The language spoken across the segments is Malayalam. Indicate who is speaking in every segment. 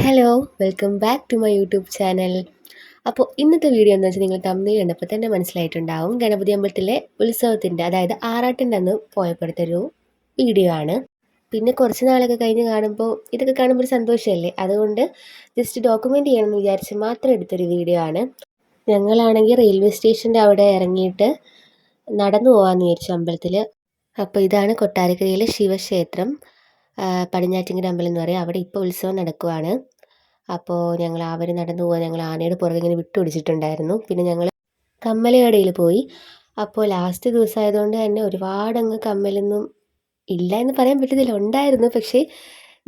Speaker 1: Hello, welcome back to my YouTube channel. അപ്പോൾ ഇന്നത്തെ വീഡിയോ എന്ന് വെച്ചാൽ നിങ്ങൾ തമ്മിൽ കണ്ടപ്പോൾ തന്നെ മനസ്സിലായിട്ടുണ്ടാവും. ഗണപതി അമ്പലത്തിലെ ഉത്സവത്തിൻ്റെ അതായത് ആറാട്ടിൻ്റെ അന്ന് പോയപ്പോഴത്തൊരു വീഡിയോ ആണ്. പിന്നെ കുറച്ച് നാളൊക്കെ കഴിഞ്ഞ് കാണുമ്പോൾ ഇതൊക്കെ കാണുമ്പോൾ ഒരു സന്തോഷമല്ലേ, അതുകൊണ്ട് ജസ്റ്റ് ഡോക്യുമെൻ്റ് ചെയ്യണമെന്ന് വിചാരിച്ച് മാത്രം എടുത്തൊരു വീഡിയോ ആണ്. ഞങ്ങളാണെങ്കിൽ റെയിൽവേ സ്റ്റേഷൻ്റെ അവിടെ ഇറങ്ങിയിട്ട് നടന്നു പോകാമെന്ന് വിചാരിച്ചു അമ്പലത്തിൽ. അപ്പോൾ ഇതാണ് കൊട്ടാരക്കരയിലെ ശിവക്ഷേത്രം, പടിഞ്ഞാറ്റിങ്കര അമ്പലം എന്ന് പറയും. അവിടെ ഇപ്പോൾ ഉത്സവം നടക്കുവാണ്. അപ്പോൾ ഞങ്ങൾ അവർ നടന്നു പോകാൻ ഞങ്ങൾ ആനയുടെ പുറകെ ഇങ്ങനെ വിട്ടുപിടിച്ചിട്ടുണ്ടായിരുന്നു. പിന്നെ ഞങ്ങൾ കമ്മലുകടയിൽ പോയി. അപ്പോൾ ലാസ്റ്റ് ദിവസമായതുകൊണ്ട് തന്നെ ഒരുപാടങ്ങ് കമ്മലൊന്നും ഇല്ല എന്ന് പറയാൻ പറ്റത്തില്ല, ഉണ്ടായിരുന്നു. പക്ഷേ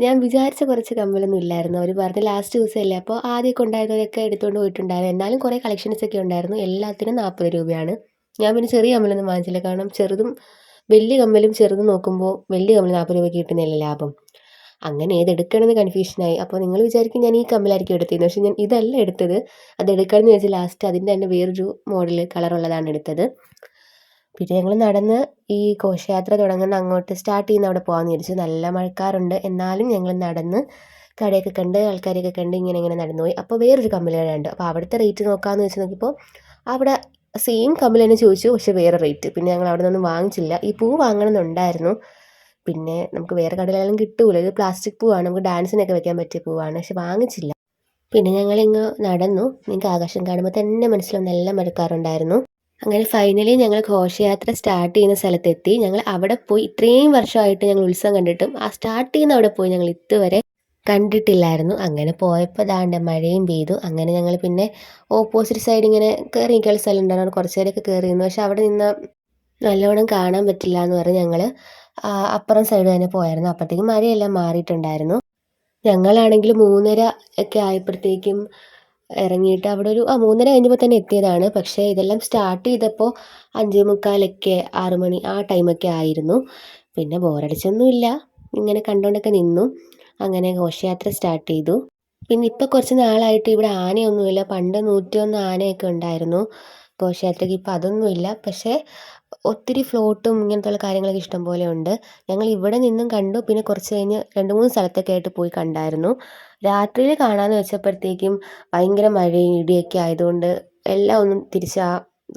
Speaker 1: ഞാൻ വിചാരിച്ച കുറച്ച് കമ്മലൊന്നും ഇല്ലായിരുന്നു. അവർ പറഞ്ഞ ലാസ്റ്റ് ദിവസമല്ലേ, അപ്പോൾ ആദ്യമൊക്കെ ഉണ്ടായിരുന്നവരൊക്കെ എടുത്തുകൊണ്ട് പോയിട്ടുണ്ടായിരുന്നു. എന്നാലും കുറേ കളക്ഷൻസ് ഒക്കെ ഉണ്ടായിരുന്നു. എല്ലാത്തിനും 40 രൂപയാണ്. ഞാൻ പിന്നെ ചെറിയ കമ്മലൊന്നും വാങ്ങിച്ചില്ല, കാരണം വലിയ കമ്മലും ചെറുതും നോക്കുമ്പോൾ വലിയ കമ്മൽ 40 രൂപയ്ക്ക് കിട്ടുന്നതല്ലേ ലാഭം. അങ്ങനെ ഏതെടുക്കണമെന്ന് കൺഫ്യൂഷനായി. അപ്പോൾ നിങ്ങൾ വിചാരിക്കും ഞാൻ ഈ കമ്മലായിരിക്കും എടുത്തതെന്ന്. പക്ഷേ ഞാൻ ഇതല്ല എടുത്തത്. അത് എടുക്കണമെന്ന് വെച്ചാൽ ലാസ്റ്റ് അതിൻ്റെ തന്നെ വേറൊരു മോഡൽ കളറുള്ളതാണ് എടുത്തത്. പിന്നെ ഞങ്ങൾ നടന്ന് ഈ ഘോഷയാത്ര തുടങ്ങുന്ന അങ്ങോട്ട് സ്റ്റാർട്ട് ചെയ്യുന്ന അവിടെ പോകാമെന്ന് വിചാരിച്ചു. നല്ല മഴക്കാറുണ്ട്, എന്നാലും ഞങ്ങൾ നടന്ന് കടയൊക്കെ കണ്ട് ആൾക്കാരെയൊക്കെ കണ്ട് ഇങ്ങനെ നടന്നു പോയി. അപ്പോൾ വേറൊരു കമ്മൽ കടയുണ്ട്. അപ്പോൾ അവിടുത്തെ റേറ്റ് നോക്കാമെന്ന് വെച്ച് നോക്കിയപ്പോൾ അവിടെ സെയിം കമ്മൽ തന്നെ ചോദിച്ചു, പക്ഷേ വേറെ റേറ്റ്. പിന്നെ ഞങ്ങൾ അവിടെ നിന്നൊന്നും വാങ്ങിച്ചില്ല. ഈ പൂ വാങ്ങണമെന്നുണ്ടായിരുന്നു. പിന്നെ നമുക്ക് വേറെ കടയിലെല്ലാം കിട്ടൂല, ഇത് പ്ലാസ്റ്റിക് പൂവാണ്, നമുക്ക് ഡാൻസിനൊക്കെ വെക്കാൻ പറ്റിയ പൂവാണ്. പക്ഷെ വാങ്ങിച്ചില്ല. പിന്നെ ഞങ്ങളിങ്ങ് നടന്നു. നിങ്ങൾക്ക് ആകാശം കാണുമ്പോൾ തന്നെ മനസ്സിലാവും നല്ല മഴക്കാറുണ്ടായിരുന്നു. അങ്ങനെ ഫൈനലി ഞങ്ങൾ ഘോഷയാത്ര സ്റ്റാർട്ട് ചെയ്യുന്ന സ്ഥലത്തെത്തി. ഞങ്ങൾ അവിടെ പോയി ഇത്രയും വർഷമായിട്ട് ഞങ്ങൾ ഉത്സവം കണ്ടിട്ടും ആ സ്റ്റാർട്ട് ചെയ്യുന്ന അവിടെ പോയി ഞങ്ങൾ ഇതുവരെ കണ്ടിട്ടില്ലായിരുന്നു. അങ്ങനെ പോയപ്പോൾ ദാണ്ട് മഴയും പെയ്തു. അങ്ങനെ ഞങ്ങൾ പിന്നെ ഓപ്പോസിറ്റ് സൈഡ് ഇങ്ങനെ കയറി നിൽക്കാനുള്ള സ്ഥലം ഉണ്ടായിരുന്നു. കുറച്ച് നേരമൊക്കെ കയറി നിന്നു. പക്ഷെ അവിടെ നിന്ന് നല്ലവണ്ണം കാണാൻ പറ്റില്ല എന്ന് പറഞ്ഞ് ഞങ്ങൾ അപ്പുറം സൈഡ് തന്നെ പോയായിരുന്നു. അപ്പോഴത്തേക്കും മഴയെല്ലാം മാറിയിട്ടുണ്ടായിരുന്നു. ഞങ്ങളാണെങ്കിൽ 3:30 ഒക്കെ ആയപ്പോഴത്തേക്കും ഇറങ്ങിയിട്ട് അവിടെ ഒരു 3:30 കഴിഞ്ഞപ്പോൾ തന്നെ എത്തിയതാണ്. പക്ഷേ ഇതെല്ലാം സ്റ്റാർട്ട് ചെയ്തപ്പോൾ 5:45 6 മണി ആ ടൈമൊക്കെ ആയിരുന്നു. പിന്നെ ബോറടിച്ചൊന്നുമില്ല, ഇങ്ങനെ കണ്ടുകൊണ്ടൊക്കെ നിന്നു. അങ്ങനെ ഘോഷയാത്ര സ്റ്റാർട്ട് ചെയ്തു. പിന്നെ ഇപ്പോൾ കുറച്ച് നാളായിട്ട് ഇവിടെ ആനയൊന്നുമില്ല. പണ്ട് 101 ആനയൊക്കെ ഉണ്ടായിരുന്നു ഘോഷയാത്രയ്ക്ക്. ഇപ്പോൾ അതൊന്നുമില്ല. പക്ഷേ ഒത്തിരി ഫ്ലോട്ടും ഇങ്ങനത്തുള്ള കാര്യങ്ങളൊക്കെ ഇഷ്ടം പോലെ ഉണ്ട്. ഞങ്ങൾ ഇവിടെ നിന്നും കണ്ടു. പിന്നെ കുറച്ച് കഴിഞ്ഞ് 2-3 സ്ഥലത്തൊക്കെ ആയിട്ട് പോയി കണ്ടായിരുന്നു. രാത്രിയിൽ കാണാമെന്ന് വെച്ചപ്പോഴത്തേക്കും ഭയങ്കര മഴയും ഇടിയൊക്കെ ആയതുകൊണ്ട് എല്ലാം ഒന്നും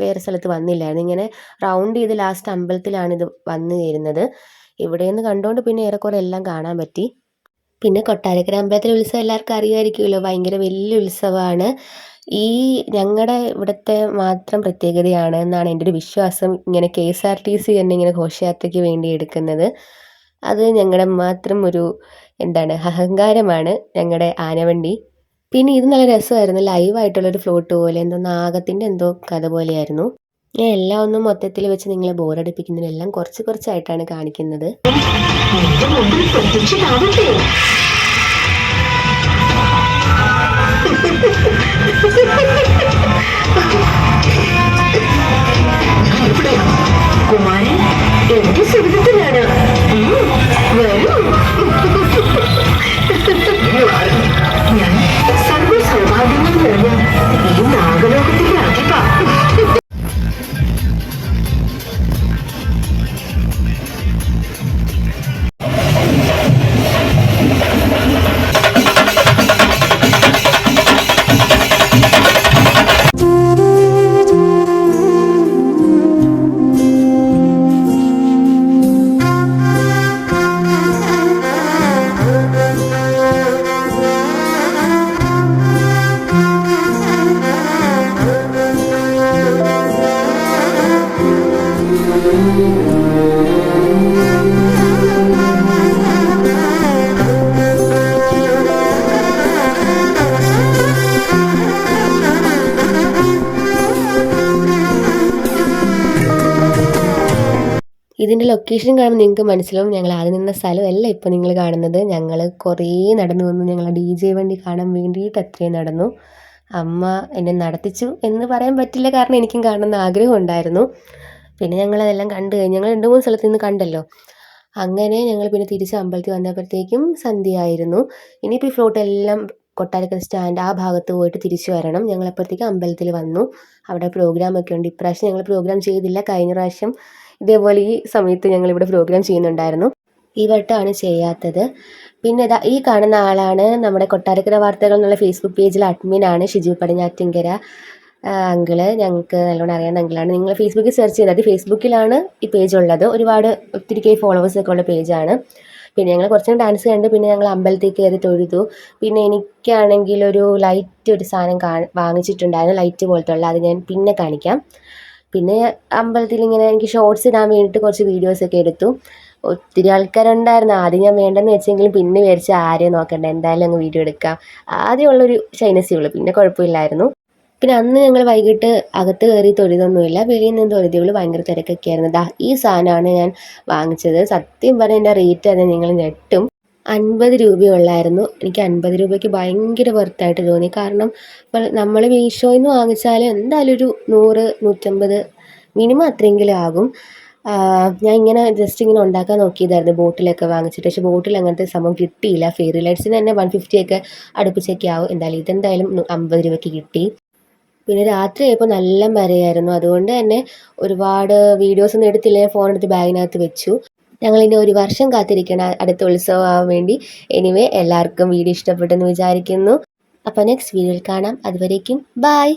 Speaker 1: വേറെ സ്ഥലത്ത് വന്നില്ലായിരുന്നു. ഇങ്ങനെ റൗണ്ട് ചെയ്ത് ലാസ്റ്റ് അമ്പലത്തിലാണിത് വന്നു ചേരുന്നത്. ഇവിടെ നിന്ന് കണ്ടുകൊണ്ട് പിന്നെ ഏറെക്കുറെ എല്ലാം കാണാൻ പറ്റി. പിന്നെ കൊട്ടാരക്കര അമ്പലത്തിലെ ഉത്സവം എല്ലാവർക്കും അറിയുമായിരിക്കുമല്ലോ, ഭയങ്കര വലിയ ഉത്സവമാണ്. ഈ ഞങ്ങളുടെ ഇവിടുത്തെ മാത്രം പ്രത്യേകതയാണ് എന്നാണ് എൻ്റെ ഒരു വിശ്വാസം. ഇങ്ങനെ KSRTC തന്നെ ഇങ്ങനെ ഘോഷയാത്രയ്ക്ക് വേണ്ടി എടുക്കുന്നത്. അത് ഞങ്ങളുടെ മാത്രം ഒരു അഹങ്കാരമാണ് ഞങ്ങളുടെ ആനവണ്ടി. പിന്നെ ഇത് നല്ല രസമായിരുന്നു, ലൈവായിട്ടുള്ളൊരു ഫ്ലോട്ട് പോലെ, എന്തോ നാഗത്തിൻ്റെ എന്തോ കഥ പോലെയായിരുന്നു. ഞാൻ എല്ലാം ഒന്നും മൊത്തത്തിൽ വെച്ച് നിങ്ങളെ ബോറടിപ്പിക്കുന്നതിനെല്ലാം കുറച്ച് കുറച്ചായിട്ടാണ് കാണിക്കുന്നത്.
Speaker 2: കുമാരൻ എന്ത് സുഖത്തിലാണ്. ഞാൻ സർവ്വ സൗഭാഗ്യങ്ങൾ നിറഞ്ഞ ഈ നാഗലോകത്തിന്റെ അധിപ.
Speaker 1: ഇതിൻ്റെ ലൊക്കേഷൻ കാണുമ്പോൾ നിങ്ങൾക്ക് മനസ്സിലാവും ഞങ്ങൾ ആദ്യം നിന്ന സ്ഥലമല്ല ഇപ്പോൾ നിങ്ങൾ കാണുന്നത്. ഞങ്ങൾ കുറേ നടന്നു വന്നു. ഞങ്ങൾ DJ വണ്ടി കാണാൻ വേണ്ടിയിട്ട് അത്രയും നടന്നു. അമ്മ എന്നെ നടത്തിച്ചു എന്ന് പറയാൻ പറ്റില്ല, കാരണം എനിക്കും കാണണമെന്ന് ആഗ്രഹം ഉണ്ടായിരുന്നു. പിന്നെ ഞങ്ങളതെല്ലാം കണ്ടു കഴിഞ്ഞ് ഞങ്ങൾ 2-3 സ്ഥലത്ത് നിന്ന് കണ്ടല്ലോ. അങ്ങനെ ഞങ്ങൾ പിന്നെ തിരിച്ച് അമ്പലത്തിൽ വന്നപ്പോഴത്തേക്കും സന്ധ്യയായിരുന്നു. ഇനിയിപ്പോൾ ഈ ഫ്ലോട്ടെല്ലാം കൊട്ടാരക്കര സ്റ്റാൻഡ് ആ ഭാഗത്ത് പോയിട്ട് തിരിച്ചു വരണം. ഞങ്ങളപ്പോഴത്തേക്കും അമ്പലത്തിൽ വന്നു. അവിടെ പ്രോഗ്രാമൊക്കെ ഉണ്ട്. ഇപ്രാവശ്യം ഞങ്ങൾ പ്രോഗ്രാം ചെയ്തില്ല. കഴിഞ്ഞ പ്രാവശ്യം ഇതേപോലെ ഈ സമയത്ത് ഞങ്ങളിവിടെ പ്രോഗ്രാം ചെയ്യുന്നുണ്ടായിരുന്നു. ഈ വട്ടമാണ് ചെയ്യാത്തത്. പിന്നെ ഇതാ ഈ കാണുന്ന ആളാണ് നമ്മുടെ കൊട്ടാരക്കര വാർത്തകൾ എന്നുള്ള ഫേസ്ബുക്ക് പേജിലെ അഡ്മിനാണ്, ഷിജു പടിഞ്ഞാറ്റിങ്കര അങ്കിള്. ഞങ്ങൾക്ക് നല്ലോണം അറിയാവുന്ന അങ്കിളാണ്. നിങ്ങൾ ഫേസ്ബുക്കിൽ സെർച്ച് ചെയ്താൽ ഫേസ്ബുക്കിലാണ് ഈ പേജ് ഉള്ളത്. ഒത്തിരി ഫോളോവേഴ്സൊക്കെ ഉള്ള പേജാണ്. പിന്നെ ഞങ്ങൾ കുറച്ചും ഡാൻസ് കണ്ട് പിന്നെ ഞങ്ങൾ അമ്പലത്തിൽ കയറി തൊഴുതു. പിന്നെ എനിക്കാണെങ്കിൽ ഒരു സാധനം വാങ്ങിച്ചിട്ടുണ്ടായിരുന്നു, ലൈറ്റ് പോലത്തെ ഉള്ള. അത് ഞാൻ പിന്നെ കാണിക്കാം. പിന്നെ അമ്പലത്തിൽ ഇങ്ങനെ എനിക്ക് ഷോർട്സ് ഇടാൻ വേണ്ടിയിട്ട് കുറച്ച് വീഡിയോസൊക്കെ എടുത്തു. ഒത്തിരി ആൾക്കാരുണ്ടായിരുന്നു. ആദ്യം ഞാൻ വേണ്ടെന്ന് വെച്ചെങ്കിലും പിന്നെ വിചാരിച്ച് ആരെയും നോക്കണ്ട, എന്തായാലും അങ്ങ് വീഡിയോ എടുക്കാം. ആദ്യമുള്ളൊരു ഷൈനസേ ഉള്ളൂ, പിന്നെ കുഴപ്പമില്ലായിരുന്നു. പിന്നെ അന്ന് ഞങ്ങൾ വൈകിട്ട് അകത്ത് കയറി തൊഴുതൊന്നുമില്ല, വെളിയിൽ നിന്ന് തൊഴുതേ. ഭയങ്കര തിരക്കൊക്കെ ആയിരുന്നു. ഈ സാധനമാണ് ഞാൻ വാങ്ങിച്ചത്. സത്യം പറഞ്ഞാൽ എൻ്റെ റേറ്റ് തന്നെ നിങ്ങൾ ഞെട്ടും. 50 രൂപയുള്ളായിരുന്നു. എനിക്ക് 50 രൂപയ്ക്ക് ഭയങ്കര വർത്തായിട്ട് തോന്നി. കാരണം നമ്മൾ മീഷോയിൽ നിന്ന് വാങ്ങിച്ചാൽ എന്തായാലും ഒരു 100, 150 മിനിമം അത്രയെങ്കിലും ആകും. ഞാൻ ഇങ്ങനെ ജസ്റ്റ് ഇങ്ങനെ ഉണ്ടാക്കാൻ നോക്കിയതായിരുന്നു ബോട്ടിലൊക്കെ വാങ്ങിച്ചിട്ട്. പക്ഷേ ബോട്ടിൽ അങ്ങനത്തെ സംഭവം കിട്ടിയില്ല. ഫെയറി ലൈറ്റ്സിന് തന്നെ 150 ഒക്കെ അടുപ്പിച്ചൊക്കെ ആവും. ഇതെന്തായാലും 50 രൂപയ്ക്ക് കിട്ടി. പിന്നെ രാത്രിയായപ്പോൾ നല്ല മഴയായിരുന്നു. അതുകൊണ്ട് തന്നെ ഒരുപാട് വീഡിയോസൊന്നും എടുത്തില്ല. ഫോൺ എടുത്ത് ബാഗിനകത്ത് വെച്ചു. ഞങ്ങളിനി ഒരു വർഷം കാത്തിരിക്കണം അടുത്ത ഉത്സവമാവാൻ വേണ്ടി. എനിവേ, എല്ലാവർക്കും വീഡിയോ ഇഷ്ടപ്പെട്ടെന്ന് വിചാരിക്കുന്നു. അപ്പോൾ നെക്സ്റ്റ് വീഡിയോയിൽ കാണാം. അതുവരേക്കും ബൈ.